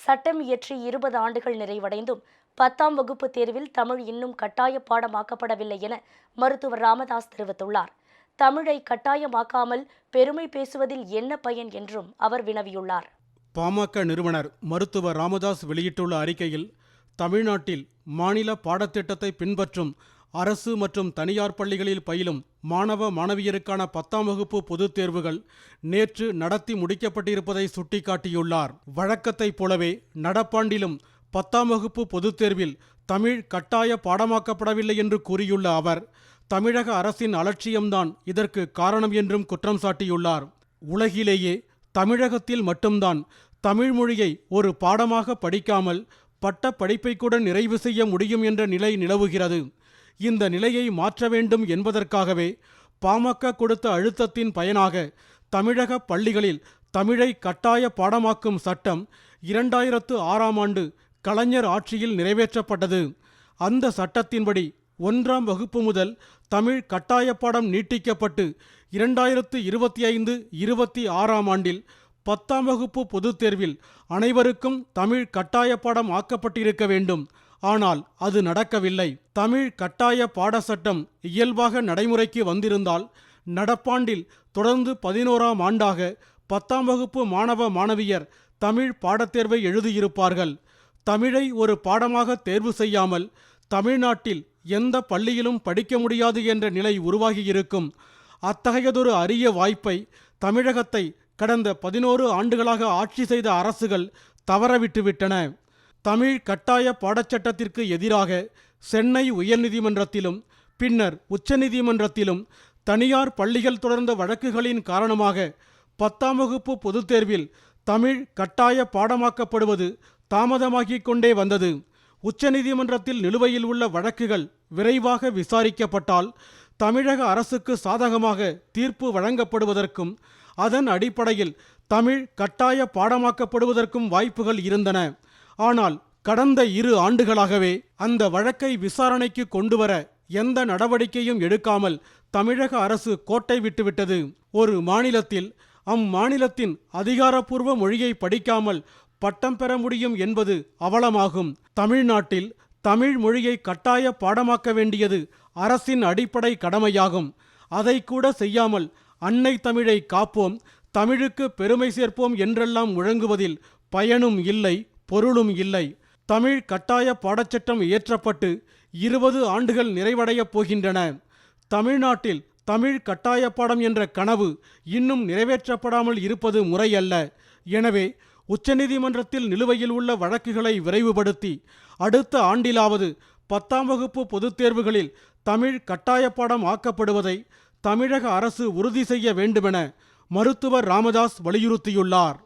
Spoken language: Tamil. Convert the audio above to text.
சட்டம் இயற்றி 20 ஆண்டுகள் நிறைவடைந்தும் 10ஆம் வகுப்பு தேர்வில் தமிழ் இன்னும் கட்டாய பாடமாக்கப்படவில்லை என மருத்துவர் ராமதாஸ் தெரிவித்துள்ளார். தமிழை கட்டாயமாக்காமல் பெருமை பேசுவதில் என்ன பயன் என்றும் அவர் வினவியுள்ளார். பாமக நிறுவனர் மருத்துவர் ராமதாஸ் வெளியிட்டுள்ள அறிக்கையில், தமிழ்நாட்டில் மாநில பாடத்திட்டத்தை பின்பற்றும் அரசு மற்றும் தனியார் பள்ளிகளில் பயிலும் மாணவ மாணவியருக்கான 10ஆம் வகுப்பு பொதுத் தேர்வுகள் நேற்று நடத்தி முடிக்கப்பட்டிருப்பதை சுட்டிக்காட்டியுள்ளார். வழக்கத்தைப் போலவே நடப்பாண்டிலும் 10ஆம் வகுப்பு பொதுத் தேர்வில் தமிழ் கட்டாய பாடமாக்கப்படவில்லை என்று கூறியுள்ள அவர், தமிழக அரசின் அலட்சியம்தான் இதற்கு காரணம் என்றும் குற்றம் சாட்டியுள்ளார். உலகிலேயே தமிழகத்தில் மட்டும்தான் தமிழ் மொழியை ஒரு பாடமாக படிக்காமல் பட்ட படிப்பை கூட நிறைவு செய்ய முடியும் என்ற நிலை நிலவுகிறது. இந்த நிலையை மாற்ற வேண்டும் என்பதற்காகவே பாமக கொடுத்த அழுத்தத்தின் பயனாக தமிழக பள்ளிகளில் தமிழை கட்டாய பாடமாக்கும் சட்டம் 2006ஆம் ஆண்டு கலைஞர் ஆட்சியில் நிறைவேற்றப்பட்டது. அந்த சட்டத்தின்படி 1ஆம் வகுப்பு முதல் தமிழ் கட்டாய பாடம் நீட்டிக்கப்பட்டு 2025-26ஆம் ஆண்டில் 10ஆம் வகுப்பு பொதுத் தேர்வில் அனைவருக்கும் தமிழ் கட்டாய பாடம் ஆக்கப்பட்டிருக்க வேண்டும். ஆனால் அது நடக்கவில்லை. தமிழ் கட்டாய பாட சட்டம் இயல்பாக நடைமுறைக்கு வந்திருந்தால் நடப்பாண்டில் தொடர்ந்து 11ஆம் ஆண்டாக 10ஆம் வகுப்பு மாணவ மாணவியர் தமிழ் பாடத்தேர்வை எழுதியிருப்பார்கள். தமிழை ஒரு பாடமாக தேர்வு செய்யாமல் தமிழ்நாட்டில் எந்த பள்ளியிலும் படிக்க முடியாது என்ற நிலை உருவாகியிருக்கும். அத்தகையதொரு அரிய வாய்ப்பை தமிழகத்தை கடந்த 11 ஆண்டுகளாக ஆட்சி செய்த அரசுகள் தவறவிட்டுவிட்டன. தமிழ் கட்டாய பாடச்சட்டத்திற்கு எதிராக சென்னை உயர்நீதிமன்றத்திலும் பின்னர் உச்சநீதிமன்றத்திலும் தனியார் பள்ளிகள் தொடர்ந்த வழக்குகளின் காரணமாக 10ஆம் வகுப்பு பொதுத் தேர்வில் தமிழ் கட்டாய பாடமாக்கப்படுவது தாமதமாகிக் கொண்டே வந்தது. உச்சநீதிமன்றத்தில் நிலுவையில் உள்ள வழக்குகள் விரைவாக விசாரிக்கப்பட்டால் தமிழக அரசுக்கு சாதகமாக தீர்ப்பு வழங்கப்படுவதற்கும் அதன் அடிப்படையில் தமிழ் கட்டாய பாடமாக்கப்படுவதற்கும் வாய்ப்புகள் இருந்தன. ஆனால் கடந்த 2 ஆண்டுகளாகவே அந்த வழக்கை விசாரணைக்கு கொண்டுவர எந்த நடவடிக்கையும் எடுக்காமல் தமிழக அரசு கோட்டை விட்டுவிட்டது. ஒரு மாநிலத்தில் அம்மாநிலத்தின் அதிகாரப்பூர்வ மொழியை படிக்காமல் பட்டம் பெற முடியும் என்பது அவலமாகும். தமிழ்நாட்டில் தமிழ் மொழியை கட்டாய பாடமாக்க வேண்டியது அரசின் அடிப்படை கடமையாகும். அதை கூட செய்யாமல் அன்னை தமிழை காப்போம், தமிழுக்கு பெருமை சேர்ப்போம் என்றெல்லாம் முழங்குவதில் பயனும் இல்லை, பொருளும் இல்லை. தமிழ் கட்டாய பாடச்சட்டம் இயற்றப்பட்டு 20 ஆண்டுகள் நிறைவடையப் போகின்றன. தமிழ்நாட்டில் தமிழ் கட்டாய பாடம் என்ற கனவு இன்னும் நிறைவேற்றப்படாமல் இருப்பது முறையல்ல. எனவே உச்சநீதிமன்றத்தில் நிலுவையில் உள்ள வழக்குகளை விரைவுபடுத்தி அடுத்த ஆண்டிலாவது 10ஆம் வகுப்பு பொதுத் தேர்வுகளில் தமிழ் கட்டாய பாடம் ஆக்கப்படுவதை தமிழக அரசு உறுதி செய்ய வேண்டுமென மருத்துவர் ராமதாஸ் வலியுறுத்தியுள்ளார்.